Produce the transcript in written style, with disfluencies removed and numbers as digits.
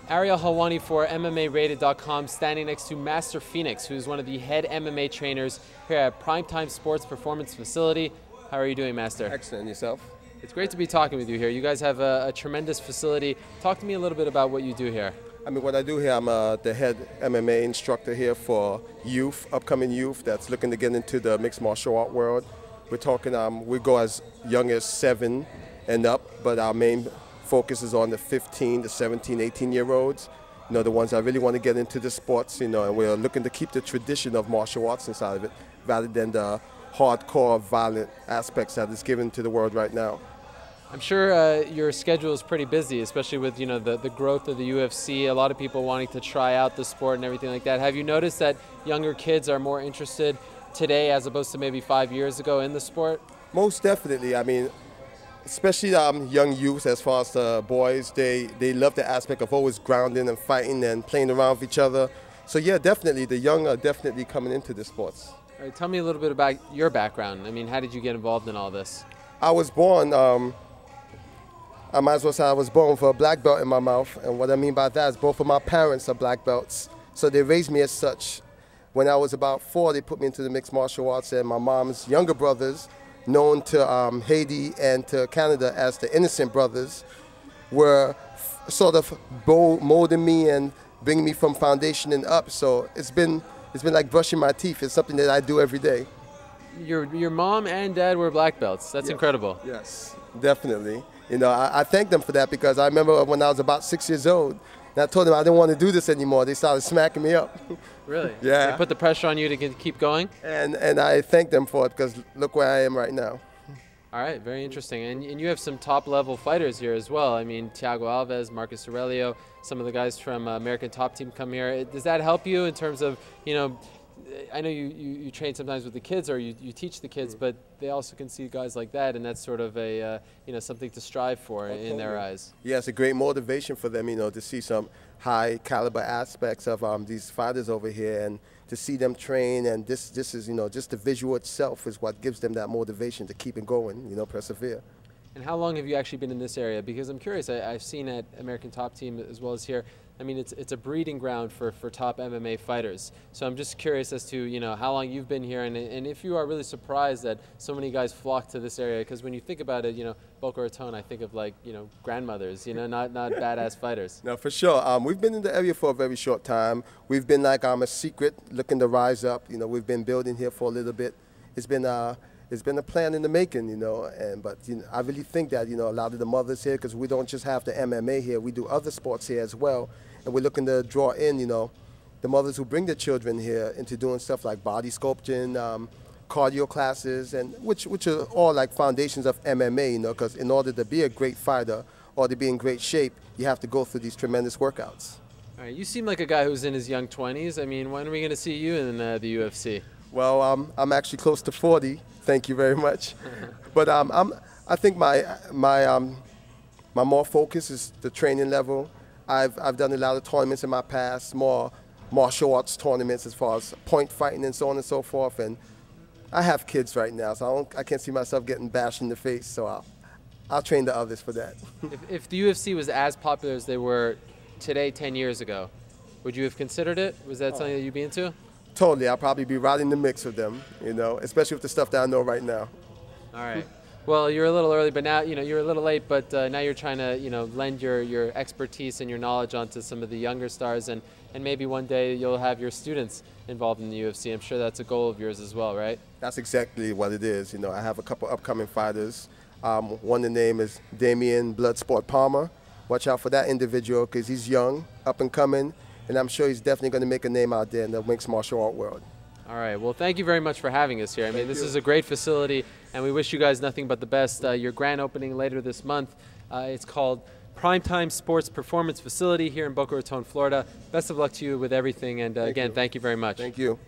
Ariel Helwani for MMARated.com, standing next to Master Phoenix, who's one of the head MMA trainers here at Primetime Sports Performance Facility. How are you doing, Master? Excellent. Yourself? It's great to be talking with you here. You guys have a tremendous facility. Talk to me a little bit about what you do here. I mean, what I do here, I'm the head MMA instructor here for youth, upcoming youth that's looking to get into the mixed martial art world. We're talking, we go as young as 7 and up, but our main focus is on the 15, the 17, 18-year-olds, the ones that really want to get into the sports, and we're looking to keep the tradition of martial arts inside of it rather than the hardcore, violent aspects that is given to the world right now. I'm sure your schedule is pretty busy, especially with the growth of the UFC, a lot of people wanting to try out the sport and everything like that. Have you noticed that younger kids are more interested today as opposed to maybe 5 years ago in the sport? Most definitely. I mean, especially young youth, as far as the boys, they love the aspect of always grounding and fighting and playing around with each other. So yeah, definitely, the young are definitely coming into the sports. All right, tell me a little bit about your background. I mean, how did you get involved in all this? I was born, I might as well say I was born with a black belt in my mouth, and what I mean by that is both of my parents are black belts, so they raised me as such. When I was about 4, they put me into the mixed martial arts, and my mom's younger brothers, known to Haiti and to Canada as the Innocent Brothers, were sort of molding me and bringing me from foundation and up. So it's been like brushing my teeth. It's something that I do every day. Your mom and dad were black belts. That's incredible. Yes, definitely. I thank them for that, because I remember when I was about 6 years old, and I told them I didn't want to do this anymore. They started smacking me up. Really? Yeah. They put the pressure on you to keep going? And I thank them for it, because look where I am right now. All right, very interesting. And you have some top-level fighters here as well. I mean, Thiago Alves, Marcus Aurelio, some of the guys from American Top Team come here. Does that help you in terms of, I know you train sometimes with the kids, or you teach the kids, but they also can see guys like that, and that's sort of a something to strive for in their eyes. Yeah, it's a great motivation for them, to see some high caliber aspects of these fighters over here, and to see them train, and this is just the visual itself is what gives them that motivation to keep it going, persevere. And how long have you actually been in this area? Because I'm curious, I've seen at American Top Team as well as here, I mean, it's a breeding ground for top MMA fighters. So I'm just curious as to, how long you've been here, and if you are really surprised that so many guys flock to this area. Because when you think about it, Boca Raton, I think of like, grandmothers, not badass fighters. No, for sure. We've been in the area for a very short time. We've been like a secret, looking to rise up. We've been building here for a little bit. It's been a plan in the making, but I really think that, a lot of the mothers here, because we don't just have the MMA here, we do other sports here as well, and we're looking to draw in, the mothers who bring their children here into doing stuff like body sculpting, cardio classes, and which are all like foundations of MMA, because in order to be a great fighter or to be in great shape, you have to go through these tremendous workouts. All right, you seem like a guy who's in his young 20s. I mean, when are we going to see you in the UFC? Well, I'm actually close to 40. Thank you very much. But I think my more focus is the training level. I've done a lot of tournaments in my past, more martial arts tournaments as far as point fighting and so on and so forth. And I have kids right now, so I can't see myself getting bashed in the face. So I'll train the others for that. If the UFC was as popular as they were today 10 years ago, would you have considered it? Was that something that you'd be into? Totally. I'll probably be right in the mix with them, especially with the stuff that I know right now. All right. Well, you're a little early, but now, you're a little late, but now you're trying to, lend your expertise and your knowledge onto some of the younger stars, and maybe one day you'll have your students involved in the UFC. I'm sure that's a goal of yours as well, right? That's exactly what it is. I have a couple upcoming fighters. One, the name is Damian Bloodsport Palmer. Watch out for that individual, because he's young, up and coming, and I'm sure he's definitely going to make a name out there in the mixed martial art world. All right. Well, thank you very much for having us here. I mean, this is a great facility, and we wish you guys nothing but the best. Your grand opening later this month. It's called Primetime Sports Performance Facility here in Boca Raton, Florida. Best of luck to you with everything, and again, thank you very much. Thank you.